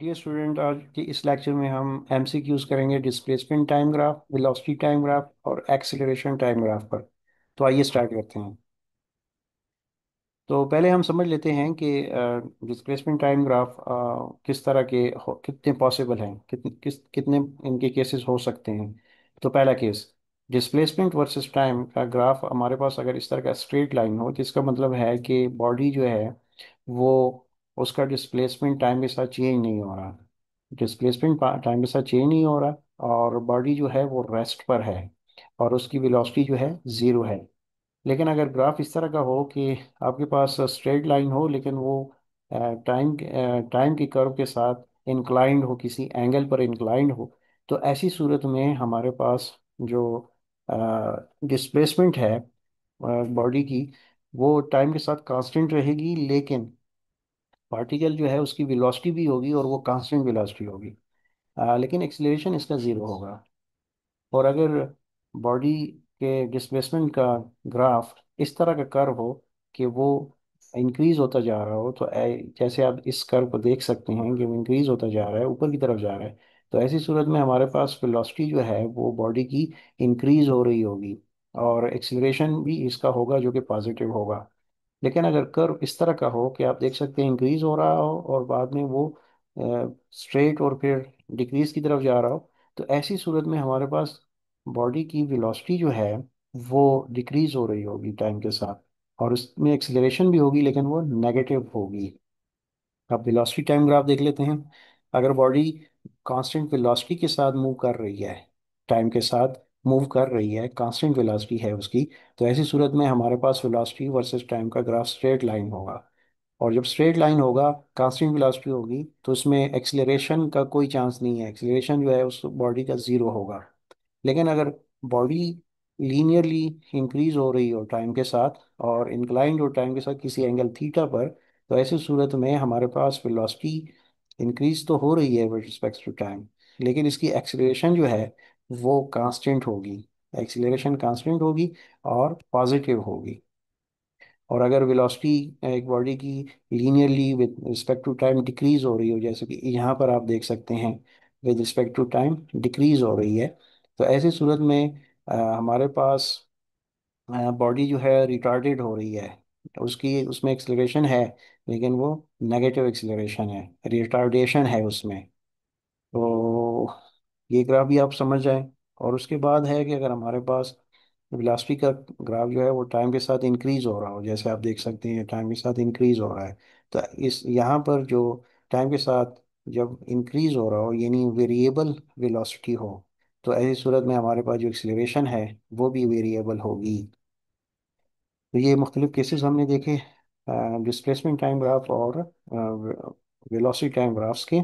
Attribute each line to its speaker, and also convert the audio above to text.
Speaker 1: Dear student, आज के इस लेक्चर में हम एमसीक्यूज करेंगे displacement time graph, velocity time graph और एक्सीलरेशन टाइम ग्राफ पर। तो आइए स्टार्ट करते हैं। तो पहले हम समझ लेते हैं कि डिस्प्लेसमेंट टाइम ग्राफ किस तरह के कितने पॉसिबल हैं, कितने इनके केसेस हो सकते हैं। तो पहला केस, डिस्प्लेसमेंट वर्सेस टाइम का ग्राफ हमारे पास अगर इस तरह का स्ट्रेट लाइन हो तो इसका मतलब है कि बॉडी जो है वो उसका डिस्प्लेसमेंट टाइम के साथ चेंज नहीं हो रहा। डिस्प्लेसमेंट टाइम के साथ चेंज नहीं हो रहा और बॉडी जो है वो रेस्ट पर है और उसकी वेलोसिटी जो है ज़ीरो है। लेकिन अगर ग्राफ इस तरह का हो कि आपके पास स्ट्रेट लाइन हो लेकिन वो टाइम टाइम की कर्व के साथ इंक्लाइंड हो, किसी एंगल पर इंक्लाइंड हो, तो ऐसी सूरत में हमारे पास जो डिस्प्लेसमेंट है बॉडी की, वो टाइम के साथ कांस्टेंट रहेगी, लेकिन पार्टिकल जो है उसकी वेलोसिटी भी होगी और वो कांस्टेंट वेलोसिटी होगी। लेकिन एक्सीलरेशन इसका ज़ीरो होगा। और अगर बॉडी के डिस्प्लेसमेंट का ग्राफ इस तरह का कर्व हो कि वो इंक्रीज होता जा रहा हो, तो जैसे आप इस कर्व को देख सकते हैं कि वो इंक्रीज होता जा रहा है, ऊपर की तरफ जा रहा है, तो ऐसी सूरत में हमारे पास वेलोसिटी जो है वो बॉडी की इंक्रीज हो रही होगी और एक्सीलरेशन भी इसका होगा जो कि पॉजिटिव होगा। लेकिन अगर कर्व इस तरह का हो कि आप देख सकते हैं इंक्रीज हो रहा हो और बाद में वो स्ट्रेट और फिर डिक्रीज की तरफ जा रहा हो, तो ऐसी सूरत में हमारे पास बॉडी की वेलोसिटी जो है वो डिक्रीज हो रही होगी टाइम के साथ, और उसमें एक्सीलरेशन भी होगी लेकिन वो नेगेटिव होगी। अब वेलोसिटी टाइम ग्राफ देख लेते हैं। अगर बॉडी कांस्टेंट वेलोसिटी के साथ मूव कर रही है, टाइम के साथ मूव कर रही है, कांस्टेंट वेलोसिटी है उसकी, तो ऐसी सूरत में हमारे पास वेलोसिटी वर्सेस टाइम का ग्राफ स्ट्रेट लाइन होगा। और जब स्ट्रेट लाइन होगा, कांस्टेंट वेलोसिटी होगी, तो उसमें एक्सीलरेशन का कोई चांस नहीं है, एक्सीलरेशन जो है उस बॉडी का ज़ीरो होगा। लेकिन अगर बॉडी लीनियरली इंक्रीज हो रही हो टाइम के साथ और इंक्लाइंड हो टाइम के साथ किसी एंगल थीटा पर, तो ऐसी सूरत में हमारे पास वेलोसिटी इंक्रीज तो हो रही है विद रिस्पेक्ट टू टाइम, लेकिन इसकी एक्सीलरेशन जो है वो कांस्टेंट होगी। एक्सीलरेशन कांस्टेंट होगी और पॉजिटिव होगी। और अगर वेलोसिटी एक बॉडी की linearly with respect to time decrease हो रही हो, जैसे कि यहाँ पर आप देख सकते हैं with respect to time decrease हो रही है, तो ऐसी सूरत में हमारे पास बॉडी जो है रिटार्डेड हो रही है। उसकी उसमें एक्सेलरेशन है लेकिन वो नेगेटिव एक्सेलरेशन है, रिटार्डेशन है उसमें। तो ये ग्राफ भी आप समझ जाएं। और उसके बाद है कि अगर हमारे पास वेलोसिटी का ग्राफ जो है वो टाइम के साथ इंक्रीज हो रहा हो, जैसे आप देख सकते हैं टाइम के साथ इंक्रीज हो रहा है, तो इस यहाँ पर जो टाइम के साथ जब इंक्रीज हो रहा हो यानी वेरिएबल वेलोसिटी हो, तो ऐसी सूरत में हमारे पास जो एक्सीलरेशन है वो भी वेरिएबल होगी। तो ये मुख्तलिफ केसेस हमने देखे डिस्प्लेसमेंट टाइम ग्राफ और वेलोसिटी टाइम ग्राफ्स के।